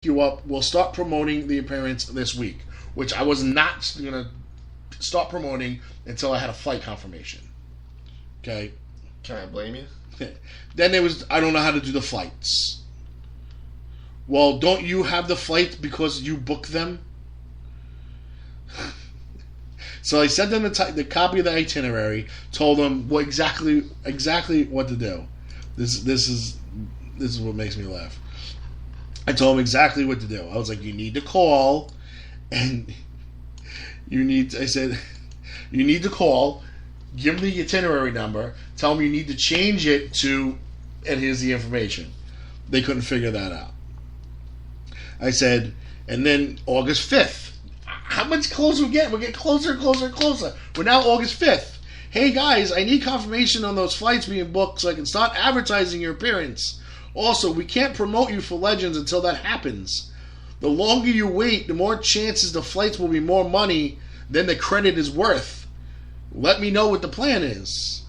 you up. We'll start promoting the appearance this week, which I was not going to start promoting until I had a flight confirmation. Okay? Can I blame you? Then there was, I don't know how to do the flights. Well, don't you have the flights because you booked them? So I sent them the copy of the itinerary, told them exactly what to do. This is what makes me laugh. I told them exactly what to do. I was like, you need to call, and you need to call, give them the itinerary number, tell them you need to change it to, and here's the information. They couldn't figure that out. I said, and then August 5th. How much closer we get? We're getting closer and closer and closer. We're now August 5th. Hey guys, I need confirmation on those flights being booked so I can start advertising your appearance. Also, we can't promote you for Legends until that happens. The longer you wait, the more chances the flights will be more money than the credit is worth. Let me know what the plan is.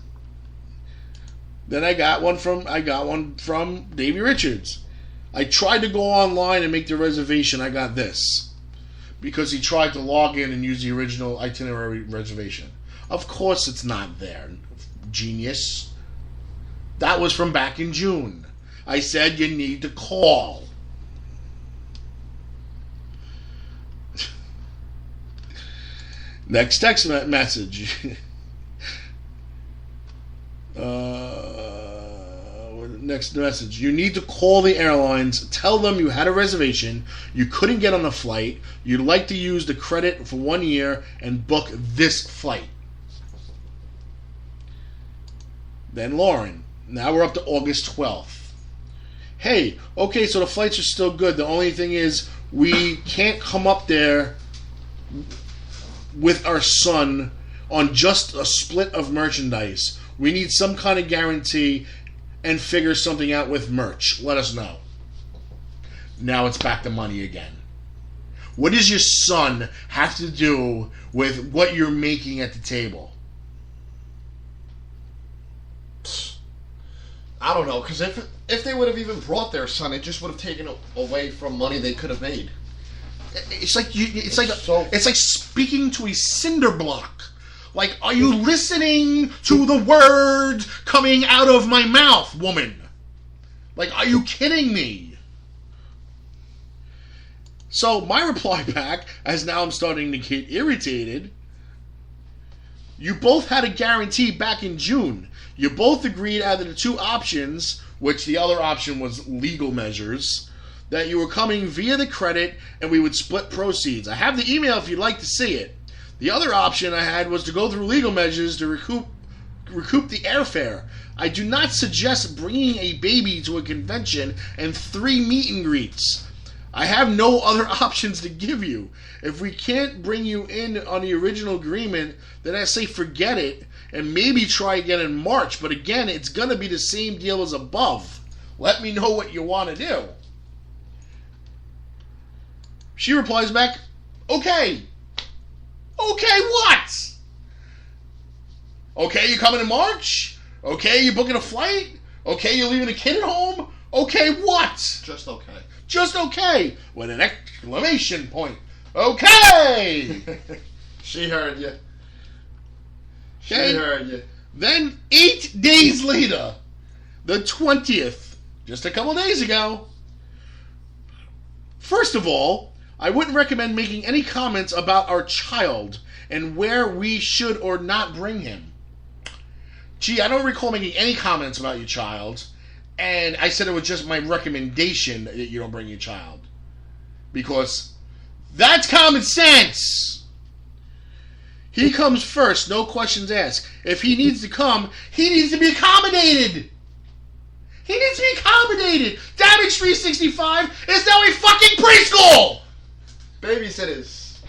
Then I got one from Davey Richards. I tried to go online and make the reservation. I got this. Because he tried to log in and use the original itinerary reservation. Of course it's not there, genius. That was from back in June. I said you need to call. Next text message. Next message. You need to call the airlines, tell them you had a reservation, you couldn't get on the flight, you'd like to use the credit for 1 year and book this flight. Then Lauren. Now we're up to August 12th. Hey, okay, so the flights are still good. The only thing is we can't come up there with our son on just a split of merchandise. We need some kind of guarantee and figure something out with merch. Let us know. Now it's back to money again. What does your son have to do with what you're making at the table? I don't know, because if they would have even brought their son, it just would have taken away from money they could have made. It's like speaking to a cinder block. Like, are you listening to the word coming out of my mouth, woman? Like, are you kidding me? So, my reply back, as now I'm starting to get irritated, you both had a guarantee back in June. You both agreed out of the two options, which the other option was legal measures, that you were coming via the credit and we would split proceeds. I have the email if you'd like to see it. The other option I had was to go through legal measures to recoup the airfare. I do not suggest bringing a baby to a convention and 3 meet and greets. I have no other options to give you. If we can't bring you in on the original agreement, then I say forget it and maybe try again in March. But again, it's going to be the same deal as above. Let me know what you want to do. She replies back, okay. Okay, what? Okay, you coming in March? Okay, you booking a flight? Okay, you're leaving a kid at home? Okay, what? Just okay. Just okay. With an exclamation point. Okay! She heard you. She Okay. heard you. Then 8 days later, the 20th, just a couple days ago. First of all, I wouldn't recommend making any comments about our child and where we should or not bring him. Gee, I don't recall making any comments about your child, and I said it was just my recommendation that you don't bring your child. Because that's common sense. He comes first, no questions asked. If he needs to come, he needs to be accommodated. He needs to be accommodated. Damage 365 is now a fucking preschool! Babysitters.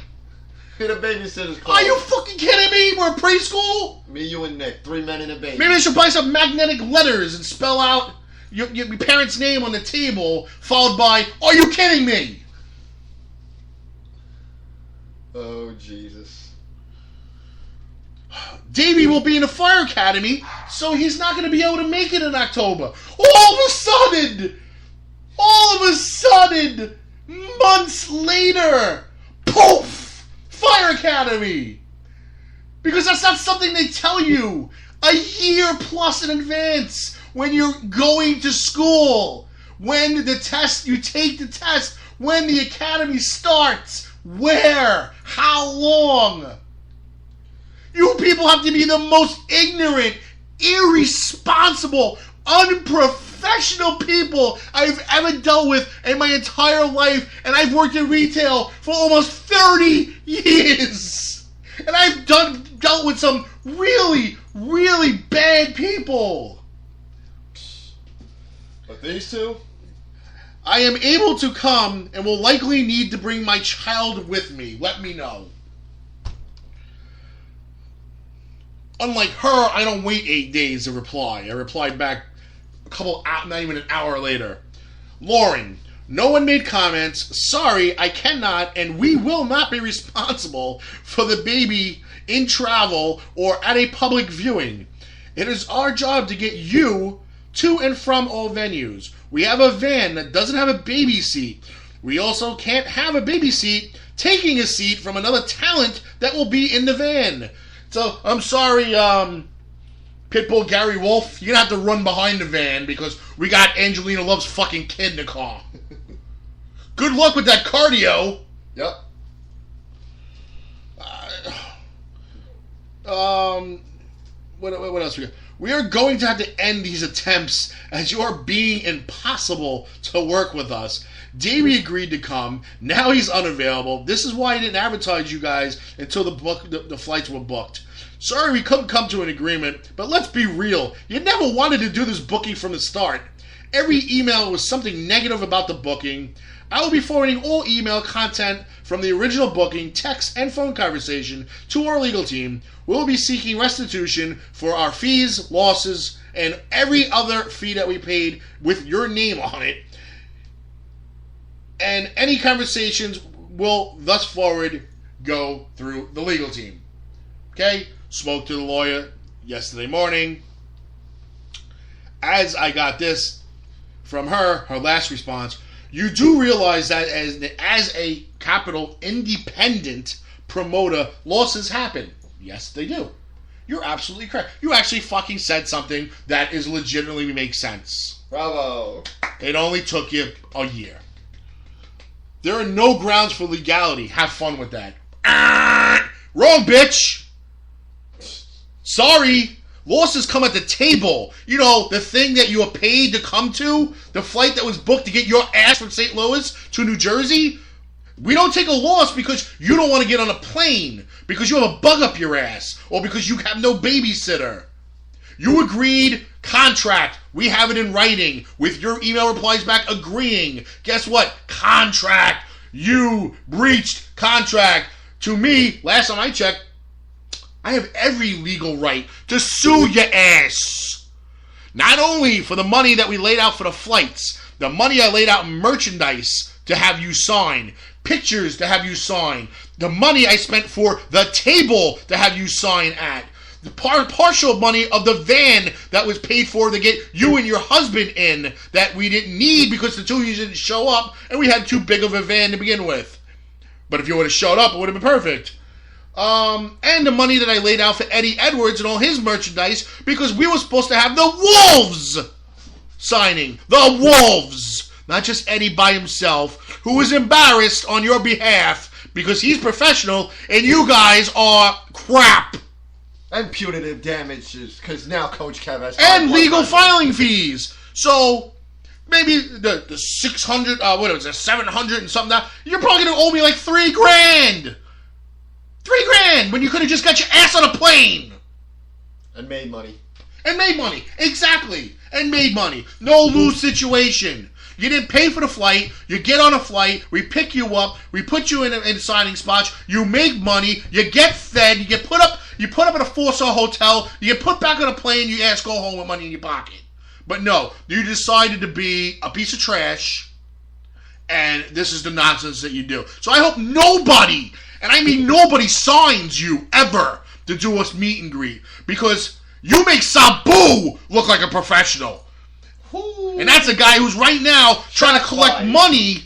Who the babysitters called? Are you fucking kidding me? We're preschool? Me, you, and Nick. 3 men and a baby. Maybe I should buy some magnetic letters and spell out your parents' name on the table, followed by, are you kidding me? Oh, Jesus. Davey will be in the fire academy, so he's not going to be able to make it in October. All of a sudden, months later, poof, Fire Academy. Because that's not something they tell you a year plus in advance when you're going to school. When the test, you take the test, when the academy starts, where, how long. You people have to be the most ignorant, irresponsible, unprofessional people I've ever dealt with in my entire life, and I've worked in retail for almost 30 years. And I've dealt with some really, really bad people. But these two? I am able to come and will likely need to bring my child with me. Let me know. Unlike her, I don't wait 8 days to reply. I replied back not even an hour later. Lauren, no one made comments. Sorry, I cannot and we will not be responsible for the baby in travel or at a public viewing. It is our job to get you to and from all venues. We have a van that doesn't have a baby seat. We also can't have a baby seat taking a seat from another talent that will be in the van. So, I'm sorry, Pitbull Gary Wolf. You're going to have to run behind the van because we got Angelina Love's fucking kid in the car. Good luck with that cardio. Yep. What else we got? We are going to have to end these attempts as you are being impossible to work with us. Davey agreed to come. Now he's unavailable. This is why I didn't advertise you guys until the flights were booked. Sorry we couldn't come to an agreement, but let's be real. You never wanted to do this booking from the start. Every email was something negative about the booking. I will be forwarding all email content from the original booking, text, and phone conversation to our legal team. We will be seeking restitution for our fees, losses, and every other fee that we paid with your name on it. And any conversations will thus forward go through the legal team. Okay? Spoke to the lawyer yesterday morning. As I got this from her last response, you do realize that as a capital independent promoter, losses happen. Yes, they do. You're absolutely correct. You actually fucking said something that is legitimately makes sense. Bravo. It only took you a year. There are no grounds for legality. Have fun with that. Wrong, bitch. Sorry. Losses come at the table. You know, the thing that you were paid to come to, the flight that was booked to get your ass from St. Louis to New Jersey. We don't take a loss because you don't want to get on a plane, because you have a bug up your ass, or because you have no babysitter. You agreed, contract. We have it in writing with your email replies back agreeing. Guess what? Contract. You breached contract. To me, last time I checked, I have every legal right to sue your ass. Not only for the money that we laid out for the flights, the money I laid out in merchandise to have you sign, pictures to have you sign, the money I spent for the table to have you sign at, the partial money of the van that was paid for to get you and your husband in that we didn't need because the two of you didn't show up and we had too big of a van to begin with. But if you would have showed up, it would have been perfect. And the money that I laid out for Eddie Edwards and all his merchandise because we were supposed to have the Wolves signing. The Wolves! Not just Eddie by himself, who was embarrassed on your behalf because he's professional and you guys are crap. And punitive damages, because now Coach Kev has... And legal filing fees. So, maybe the 600, the 700 and something, you're probably going to owe me like $3,000. $3,000 when you could have just got your ass on a plane. And made money. And made money. Exactly. And made money. No lose situation. You didn't pay for the flight. You get on a flight. We pick you up. We put you in signing spots. You make money. You get fed. You get put up at a 4-star hotel. You get put back on a plane. You ask go home with money in your pocket. But no, you decided to be a piece of trash. And this is the nonsense that you do. So I hope nobody, and I mean nobody, signs you ever to do us meet and greet. Because you make Sabu look like a professional. And that's a guy who's right now trying to collect money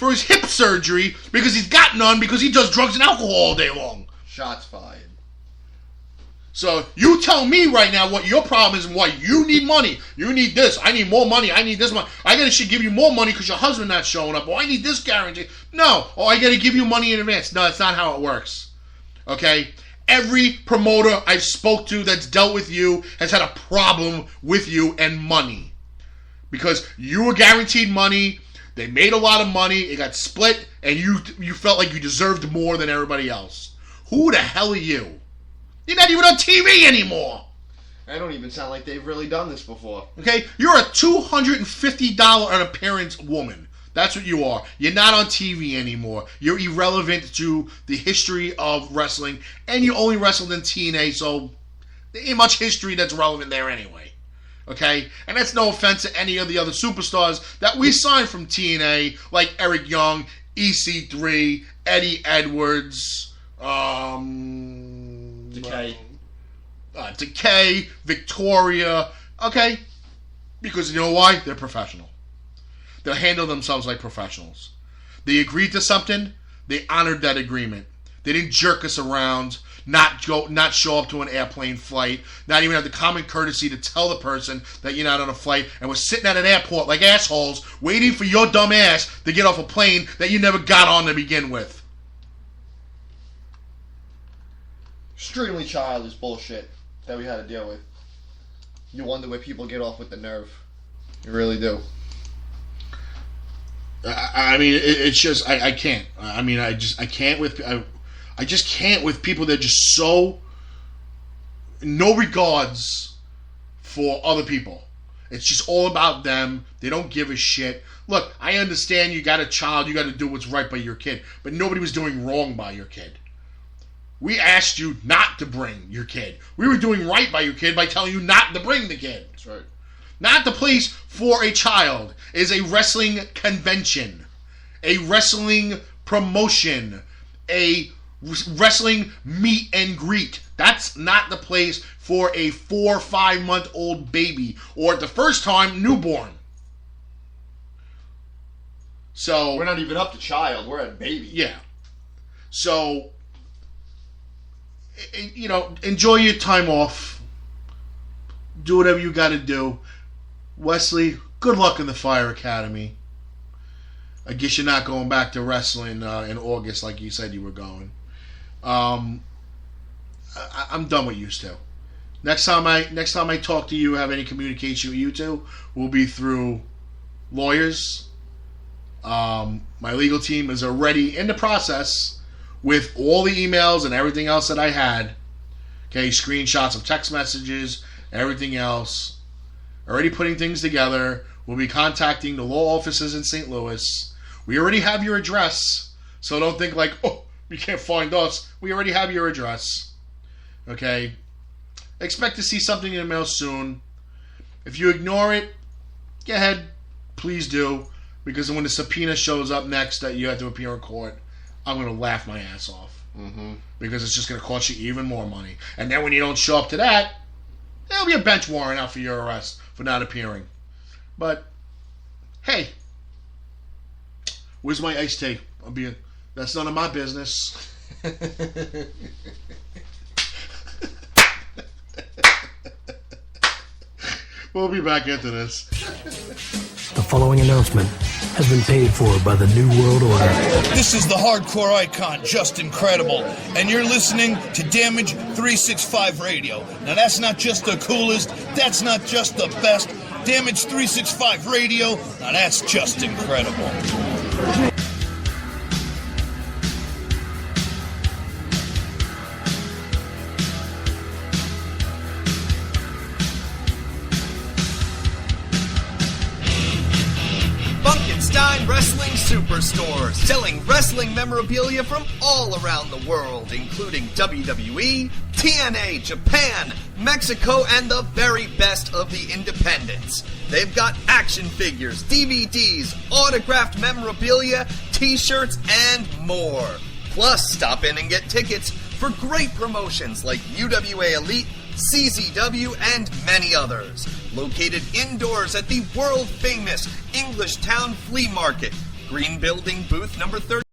for his hip surgery because he's got none because he does drugs and alcohol all day long. Shots fired. So you tell me right now what your problem is and why you need money. You need this. I need more money. I need this money. I should give you more money because your husband not showing up. Oh, I need this guarantee. No. Oh, I got to give you money in advance. No, that's not how it works. Okay? Every promoter I've spoke to that's dealt with you has had a problem with you and money. Because you were guaranteed money. They made a lot of money. It got split. And you felt like you deserved more than everybody else. Who the hell are you? You're not even on TV anymore. I don't even sound like they've really done this before. Okay? You're a $250 an appearance woman. That's what you are. You're not on TV anymore. You're irrelevant to the history of wrestling. And you only wrestled in TNA, so there ain't much history that's relevant there anyway. Okay? And that's no offense to any of the other superstars that we signed from TNA, like Eric Young, EC3, Eddie Edwards, Decay, Victoria, okay? Because you know why? They're professional. They'll handle themselves like professionals. They agreed to something, they honored that agreement. They didn't jerk us around, not show up to an airplane flight, not even have the common courtesy to tell the person that you're not on a flight, and we're sitting at an airport like assholes, waiting for your dumb ass to get off a plane that you never got on to begin with. Extremely childish bullshit that we had to deal with. You wonder where people get off with the nerve. You really do. I mean, it's just I can't. I mean, I can't with I just can't with people that are just so no regards for other people. It's just all about them. They don't give a shit. Look, I understand you got a child, you got to do what's right by your kid, but nobody was doing wrong by your kid. We asked you not to bring your kid. We were doing right by your kid by telling you not to bring the kid. That's right. Not the place for a child. It is a wrestling convention, a wrestling promotion, a wrestling meet and greet. That's not the place for a 4 or 5 month old baby or at the first time newborn. So we're not even up to child. We're at baby. Yeah. So, you know, enjoy your time off. Do whatever you got to do. Wesley, good luck in the Fire Academy. I guess you're not going back to wrestling in August like you said you were going. I'm done with you two. Next time I talk to you, have any communication with you two, will be through lawyers. My legal team is already in the process with all the emails and everything else that I had. Okay, screenshots of text messages, everything else. Already putting things together. We'll be contacting the law offices in St. Louis. We already have your address, so don't think like, oh, you can't find us. We already have your address. Okay? Expect to see something in the mail soon. If you ignore it, go ahead. Please do. Because when the subpoena shows up next that you have to appear in court, I'm going to laugh my ass off. Mm-hmm. Because it's just going to cost you even more money. And then when you don't show up to that, there'll be a bench warrant out for your arrest for not appearing. But, hey, where's my iced tea? That's none of my business. We'll be back into this. The following announcement has been paid for by the New World Order. This is the hardcore icon, Just Incredible, and you're listening to Damage 365 Radio. Now that's not just the coolest, that's not just the best. Damage 365 Radio, now that's just incredible. Wrestling Superstore, selling wrestling memorabilia from all around the world, including WWE, TNA, Japan, Mexico, and the very best of the independents. They've got action figures, DVDs, autographed memorabilia, t-shirts, and more. Plus, stop in and get tickets for great promotions like UWA Elite, CZW, and many others. Located indoors at the world-famous English Town Flea Market, Green Building, booth number 30.